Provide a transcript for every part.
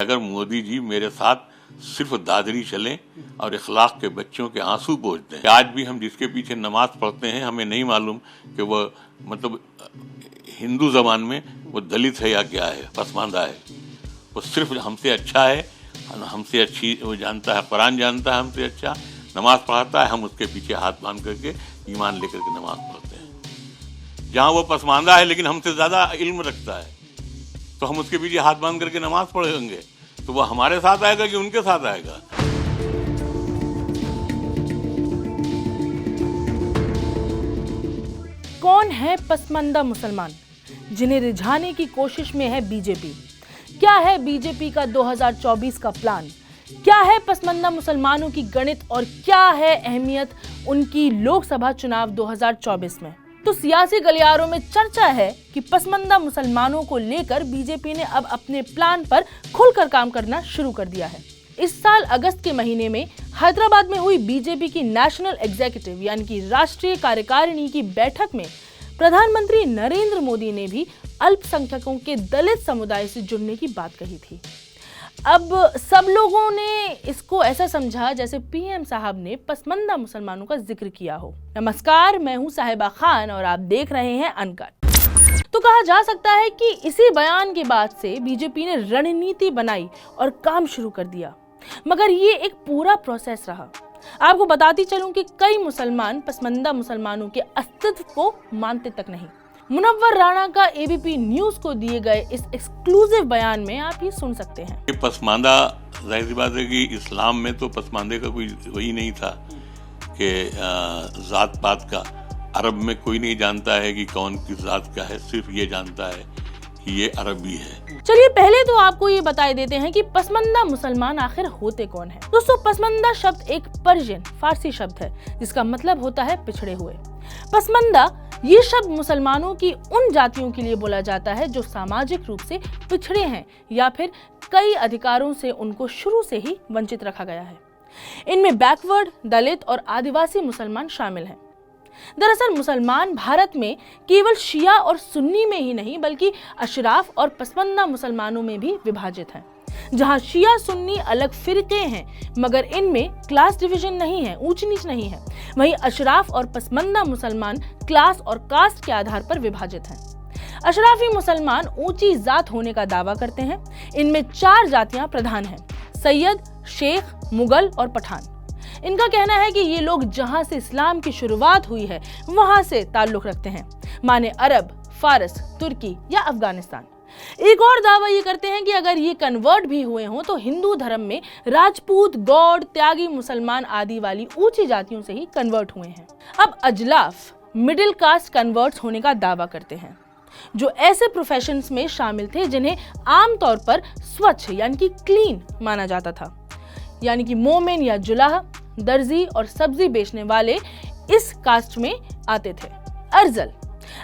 अगर मोदी जी मेरे साथ सिर्फ दादरी चलें और इखलाक के बच्चों के आंसू पोंछ दें। आज भी हम जिसके पीछे नमाज पढ़ते हैं, हमें नहीं मालूम कि वह मतलब हिंदू जबान में वो दलित है या क्या है, पसमानदा है। वो सिर्फ हमसे अच्छा है, हमसे अच्छी वो जानता है, कुरान जानता है हमसे अच्छा, नमाज पढ़ाता है, हम उसके पीछे हाथ बांध करके ईमान लेकर के नमाज पढ़ते हैं। जहाँ वो पसमानदा है लेकिन हमसे ज़्यादा इल्म रखता है, तो हम उसके पीछे हाथ बांध करके नमाज पढ़ेंगे, तो वो हमारे साथ आएगा कि उनके साथ आएगा? कौन है पसमानदा मुसलमान जिन्हें रिझाने की कोशिश में है बीजेपी? क्या है बीजेपी का 2024 का प्लान? क्या है पसमानदा मुसलमानों की गणित और क्या है अहमियत उनकी लोकसभा चुनाव 2024 में? तो सियासी गलियारों में चर्चा है कि पसमानदा मुसलमानों को लेकर बीजेपी ने अब अपने प्लान पर खुलकर काम करना शुरू कर दिया है। इस साल अगस्त के महीने में हैदराबाद में हुई बीजेपी की नेशनल एग्जीक्यूटिव यानी कि राष्ट्रीय कार्यकारिणी की बैठक में प्रधानमंत्री नरेंद्र मोदी ने भी अल्पसंख्यकों के दलित समुदाय से जुड़ने की बात कही थी। अब सब लोगों ने इसको ऐसा समझा जैसे पीएम साहब ने पसमानदा मुसलमानों का जिक्र किया हो। नमस्कार, मैं हूं साहिबा खान और आप देख रहे हैं अनकट। तो कहा जा सकता है कि इसी बयान के बाद से बीजेपी ने रणनीति बनाई और काम शुरू कर दिया, मगर ये एक पूरा प्रोसेस रहा। आपको बताती चलूं कि कई मुसलमान पसमानदा मुसलमानों के अस्तित्व को मानते तक नहीं। मुनव्वर राणा का एबीपी न्यूज को दिए गए इस एक्सक्लूसिव बयान में आप ये सुन सकते हैं। ये पसमानदा, जाहिर सी बात है कि इस्लाम में तो पसमानदे का कोई वही नहीं था कि जात पात का। अरब में कोई नहीं जानता है कि कौन किस जात का है, सिर्फ ये जानता है कि ये अरबी है। चलिए पहले तो आपको ये बता देते हैं कि पसमानदा मुसलमान आखिर होते कौन हैं। दोस्तों, पसमानदा शब्द एक पर्शियन फारसी शब्द है जिसका मतलब होता है पिछड़े हुए। पसमानदा ये शब्द मुसलमानों की उन जातियों के लिए बोला जाता है जो सामाजिक रूप से पिछड़े हैं या फिर कई अधिकारों से उनको शुरू से ही वंचित रखा गया है। इनमें बैकवर्ड, दलित और आदिवासी मुसलमान शामिल हैं। दरअसल मुसलमान भारत में केवल शिया और सुन्नी में ही नहीं बल्कि अशराफ और पसमानदा मुसलमानों में भी विभाजित हैं। जहां शिया सुन्नी अलग फिरके हैं मगर इनमें क्लास डिवीजन नहीं है, ऊंच नीच नहीं है, वहीं अशराफ और पसमानदा मुसलमान क्लास और कास्ट के आधार पर विभाजित हैं। अशराफी मुसलमान ऊंची जात होने का दावा करते हैं। इनमें 4 जातियां प्रधान हैं: सैयद, शेख, मुगल और पठान। इनका कहना है कि ये लोग जहां से इस्लाम की शुरुआत हुई है वहां से ताल्लुक रखते हैं, माने अरब, फारस, तुर्की या अफगानिस्तान। एक और दावा ये करते हैं कि अगर ये कन्वर्ट भी हुए हों तो हिंदू धर्म में राजपूत, गौड़, त्यागी, मुसलमान आदि वाली ऊंची जातियों से ही कन्वर्ट हुए हैं। अब अजलाफ, मिडिल कास्ट कन्वर्ट्स होने का दावा करते हैं, जो ऐसे प्रोफेशंस में शामिल थे जिन्हें आमतौर पर स्वच्छ यानी कि क्लीन माना जाता था, यानी कि मोमेन या जुलाह, दर्जी और सब्जी बेचने वाले इस कास्ट में आते थे।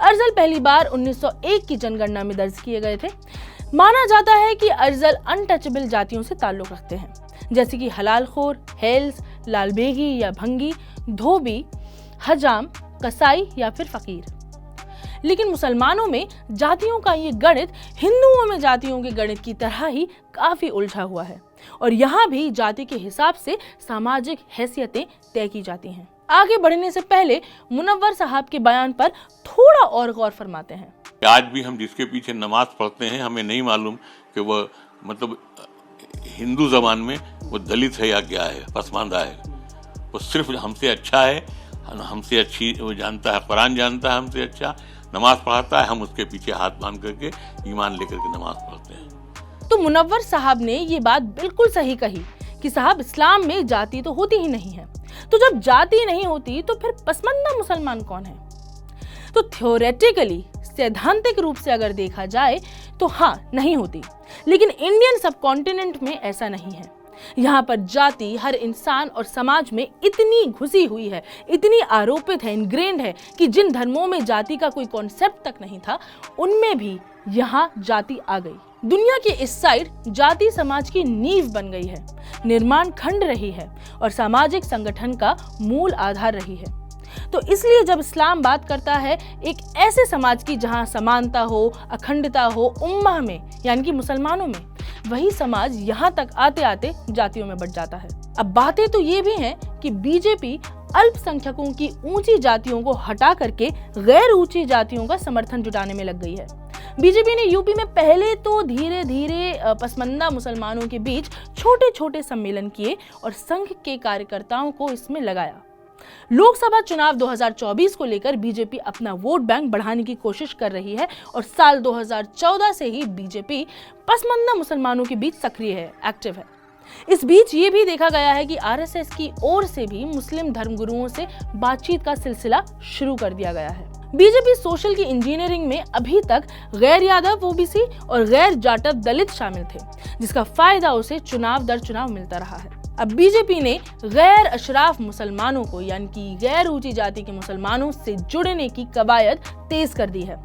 अर्जल पहली बार 1901 की जनगणना में दर्ज किए गए थे। माना जाता है कि अर्जल अनटचेबल जातियों से ताल्लुक रखते हैं, जैसे कि हलालखोर, हेल्स, लालबेगी या भंगी, धोबी, हजाम, कसाई या फिर फकीर। लेकिन मुसलमानों में जातियों का ये गणित हिंदुओं में जातियों के गणित की तरह ही काफी उलझा हुआ है और यहाँ भी जाति के हिसाब से सामाजिक हैसियतें तय की जाती हैं। आगे बढ़ने से पहले मुनव्वर साहब के बयान पर थोड़ा और गौर फरमाते हैं। आज भी हम जिसके पीछे नमाज पढ़ते हैं, हमें नहीं मालूम कि वह मतलब हिंदू जबान में वो दलित है या क्या है, पसमानदा है। वो सिर्फ हमसे अच्छा है, हमसे अच्छी वो जानता है, कुरान जानता है हमसे अच्छा, नमाज पढ़ाता है, हम उसके पीछे हाथ बांध करके ईमान लेकर के नमाज पढ़ते हैं। तो मुनव्वर साहब ने ये बात बिल्कुल सही कही कि साहब इस्लाम में जाति तो होती ही नहीं है, तो जब जाति नहीं होती तो फिर पसमानदा मुसलमान कौन है? तो थ्योरेटिकली, सैद्धांतिक रूप से अगर देखा जाए तो हाँ, नहीं होती, लेकिन इंडियन सबकॉन्टिनेंट में ऐसा नहीं है। यहाँ पर जाति हर इंसान और समाज में इतनी घुसी हुई है, इतनी आरोपित है, इनग्रेन्ड है कि जिन धर्मों में जाति का कोई कॉन्सेप्ट तक नहीं था उनमें भी यहाँ जाति आ गई। दुनिया के इस साइड जाति समाज की नींव बन गई है, निर्माण खंड रही है और सामाजिक संगठन का मूल आधार रही है। तो इसलिए जब इस्लाम बात करता है एक ऐसे समाज की जहां समानता हो, अखंडता हो उम्मा में यानी कि मुसलमानों में, वही समाज यहाँ तक आते आते जातियों में बंट जाता है। अब बातें तो ये भी हैं कि बीजेपी अल्पसंख्यकों की ऊंची जातियों को हटा करके गैर ऊंची जातियों का समर्थन जुटाने में लग गई है। बीजेपी ने यूपी में पहले तो धीरे धीरे पसमानदा मुसलमानों के बीच छोटे छोटे सम्मेलन किए और संघ के कार्यकर्ताओं को इसमें लगाया। लोकसभा चुनाव 2024 को लेकर बीजेपी अपना वोट बैंक बढ़ाने की कोशिश कर रही है और साल 2014 से ही बीजेपी पसमानदा मुसलमानों के बीच सक्रिय है, एक्टिव है। इस बीच ये भी देखा गया है कि आरएसएस की ओर से भी मुस्लिम धर्मगुरुओं से बातचीत का सिलसिला शुरू कर दिया गया है। बीजेपी सोशल की इंजीनियरिंग में अभी तक गैर यादव ओबीसी और गैर जाटव दलित शामिल थे, जिसका फायदा उसे चुनाव दर चुनाव मिलता रहा है। अब बीजेपी ने गैर अशराफ मुसलमानों को यानी कि गैर ऊंची जाति के मुसलमानों से जुड़ने की कवायद तेज कर दी है।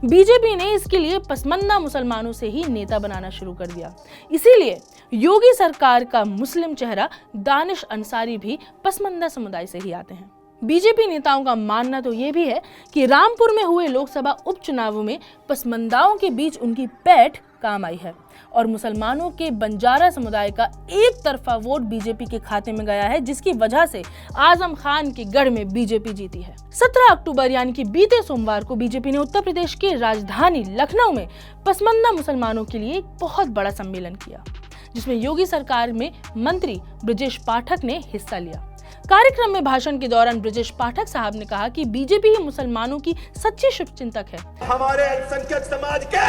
बीजेपी ने इसके लिए पसमानदा मुसलमानों से ही नेता बनाना शुरू कर दिया। इसीलिए योगी सरकार का मुस्लिम चेहरा दानिश अंसारी भी पसमानदा समुदाय से ही आते हैं। बीजेपी नेताओं का मानना तो ये भी है कि रामपुर में हुए लोकसभा उपचुनावों में पसमानदाओं के बीच उनकी पैठ काम आई है और मुसलमानों के बंजारा समुदाय का एक तरफा वोट बीजेपी के खाते में गया है, जिसकी वजह से आजम खान के गढ़ में बीजेपी जीती है। 17 अक्टूबर यानी कि बीते सोमवार को बीजेपी ने उत्तर प्रदेश की राजधानी लखनऊ में पसमानदा मुसलमानों के लिए एक बहुत बड़ा सम्मेलन किया, जिसमें योगी सरकार में मंत्री ब्रजेश पाठक ने हिस्सा लिया। कार्यक्रम में भाषण के दौरान ब्रजेश पाठक साहब ने कहा कि बीजेपी ही मुसलमानों की सच्ची शुभचिंतक है। हमारे अल्पसंख्यक समाज के,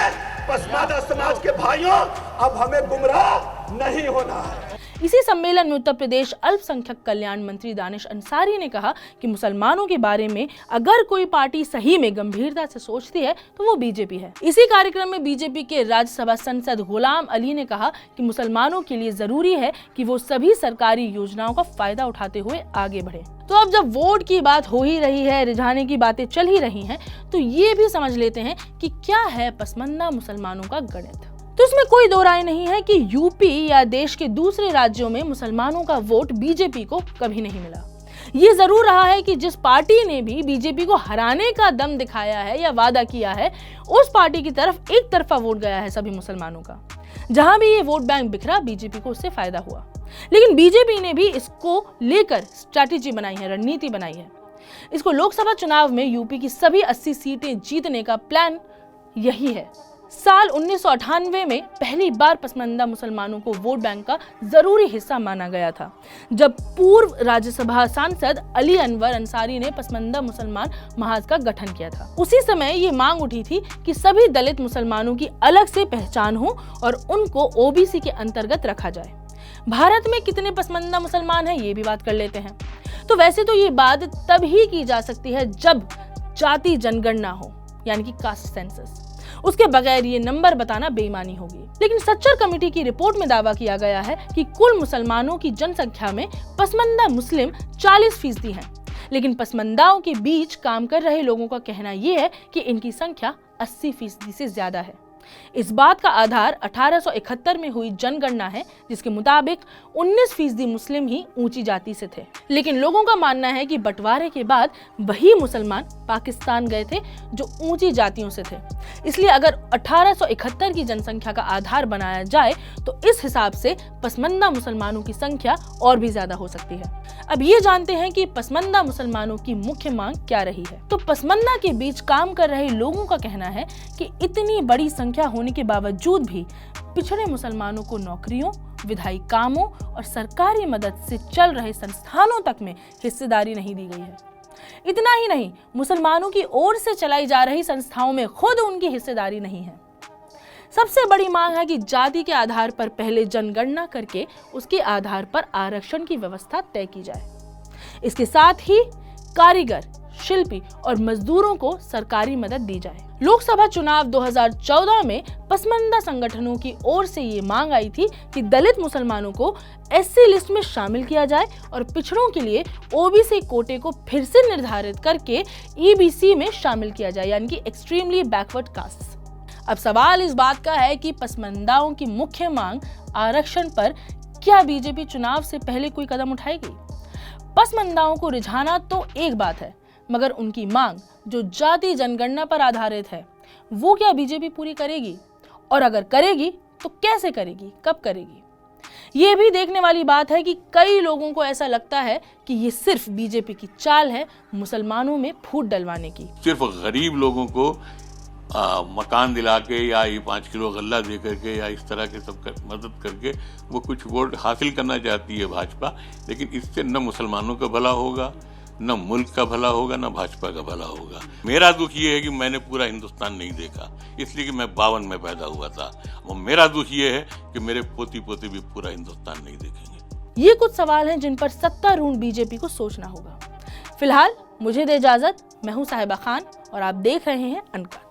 पसमानदा समाज के भाइयों, अब हमें गुमराह नहीं होना है। इसी सम्मेलन में उत्तर प्रदेश अल्पसंख्यक कल्याण मंत्री दानिश अंसारी ने कहा कि मुसलमानों के बारे में अगर कोई पार्टी सही में गंभीरता से सोचती है तो वो बीजेपी है। इसी कार्यक्रम में बीजेपी के राज्यसभा सांसद गुलाम अली ने कहा कि मुसलमानों के लिए जरूरी है कि वो सभी सरकारी योजनाओं का फायदा उठाते हुए आगे बढ़े। तो अब जब वोट की बात हो ही रही है, रिझाने की बातें चल ही रही हैं, तो ये भी समझ लेते हैं कि क्या है पसमानदा मुसलमानों का गणित। तो इसमें कोई दो राय नहीं है कि यूपी या देश के दूसरे राज्यों में मुसलमानों का वोट बीजेपी को कभी नहीं मिला। ये जरूर रहा है कि जिस पार्टी ने भी बीजेपी को हराने का दम दिखाया है या वादा किया है, उस पार्टी की तरफ एक तरफा वोट गया है सभी मुसलमानों का। जहां भी ये वोट बैंक बिखरा, बीजेपी को उससे फायदा हुआ। लेकिन बीजेपी ने भी इसको लेकर स्ट्रैटेजी बनाई है, रणनीति बनाई है। इसको लोकसभा चुनाव में यूपी की सभी 80 सीटें जीतने का प्लान यही है। साल 1998 में पहली बार पसमानदा मुसलमानों को वोट बैंक का जरूरी हिस्सा माना गया था, जब पूर्व राज्यसभा सांसद अली अनवर अंसारी ने पसमानदा मुसलमान महाज का गठन किया था। उसी समय ये मांग उठी थी कि सभी दलित मुसलमानों की अलग से पहचान हो और उनको ओबीसी के अंतर्गत रखा जाए। भारत में कितने पसमानदा मुसलमान हैं, ये भी बात कर लेते हैं। तो वैसे तो ये बात तभी की जा सकती है जब जाति जनगणना हो, यानी कि कास्ट सेंसस। उसके बगैर ये नंबर बताना बेईमानी होगी। लेकिन सच्चर कमेटी की रिपोर्ट में दावा किया गया है कि कुल मुसलमानों की जनसंख्या में पसमानदा मुस्लिम 40% हैं। लेकिन पसमानदाओं के बीच काम कर रहे लोगों का कहना यह है कि इनकी संख्या 80% से ज्यादा है। इस बात का आधार 1871 में हुई जनगणना है, जिसके मुताबिक 19% मुस्लिम ही ऊंची जाति से थे। लेकिन लोगों का मानना है कि बंटवारे के बाद वही मुसलमान पाकिस्तान गए थे जो ऊंची जातियों से थे। इसलिए अगर 1871 की जनसंख्या का आधार बनाया जाए तो इस हिसाब से पसमानदा मुसलमानों की संख्या और भी ज्यादा हो सकती है। अब ये जानते हैं कि पसमानदा मुसलमानों की मुख्य मांग क्या रही है। तो पसमानदा के बीच काम कर रहे लोगों का कहना है कि इतनी बड़ी संख्या होने के बावजूद भी पिछड़े मुसलमानों को नौकरियों, विधायी कामों और सरकारी मदद से चल रहे संस्थानों तक में हिस्सेदारी नहीं दी गई है। इतना ही नहीं, मुसलमानों की ओर से चलाई जा रही संस्थाओं में खुद उनकी हिस्सेदारी नहीं है। सबसे बड़ी मांग है कि जाति के आधार पर पहले जनगणना करके उसके आधार पर आरक्षण की व्यवस्था तय की जाए। इसके साथ ही कारीगर, शिल्पी और मजदूरों को सरकारी मदद दी जाए। लोकसभा चुनाव 2014 में पसमानदा संगठनों की ओर से ये मांग आई थी कि दलित मुसलमानों को एससी लिस्ट में शामिल किया जाए और पिछड़ों के लिए ओबीसी कोटे को फिर से निर्धारित करके ईबीसी में शामिल किया जाए, यानी कि एक्सट्रीमली बैकवर्ड कास्ट। अब सवाल इस बात का है कि पसमानदाओं की मुख्य मांग आरक्षण पर क्या बीजेपी चुनाव से पहले कोई कदम उठाएगी? पसमानदाओं को रिझाना तो एक बात है, मगर उनकी मांग जो जाति जनगणना पर आधारित है वो क्या बीजेपी पूरी करेगी? और अगर करेगी तो कैसे करेगी, कब करेगी? ये भी देखने वाली बात है कि कई लोगों को ऐसा लगता है कि ये सिर्फ बीजेपी की चाल है मुसलमानों में फूट डलवाने की। सिर्फ गरीब लोगों को मकान दिला के या ये 5 किलो गल्ला दे करके या इस तरह के सब मदद करके वो कुछ वोट हासिल करना चाहती है भाजपा, लेकिन इससे न मुसलमानों का भला होगा, न मुल्क का भला होगा, न भाजपा का भला होगा। मेरा दुख ये है कि मैंने पूरा हिंदुस्तान नहीं देखा, इसलिए कि मैं 52 में पैदा हुआ था। और मेरा दुख ये है कि मेरे पोती पोते भी पूरा हिंदुस्तान नहीं देखेंगे। ये कुछ सवाल हैं जिन पर सत्तारूढ़ बीजेपी को सोचना होगा। फिलहाल मुझे दे इजाजत, मैं हूं साहिबा खान और आप देख रहे हैं अनकट।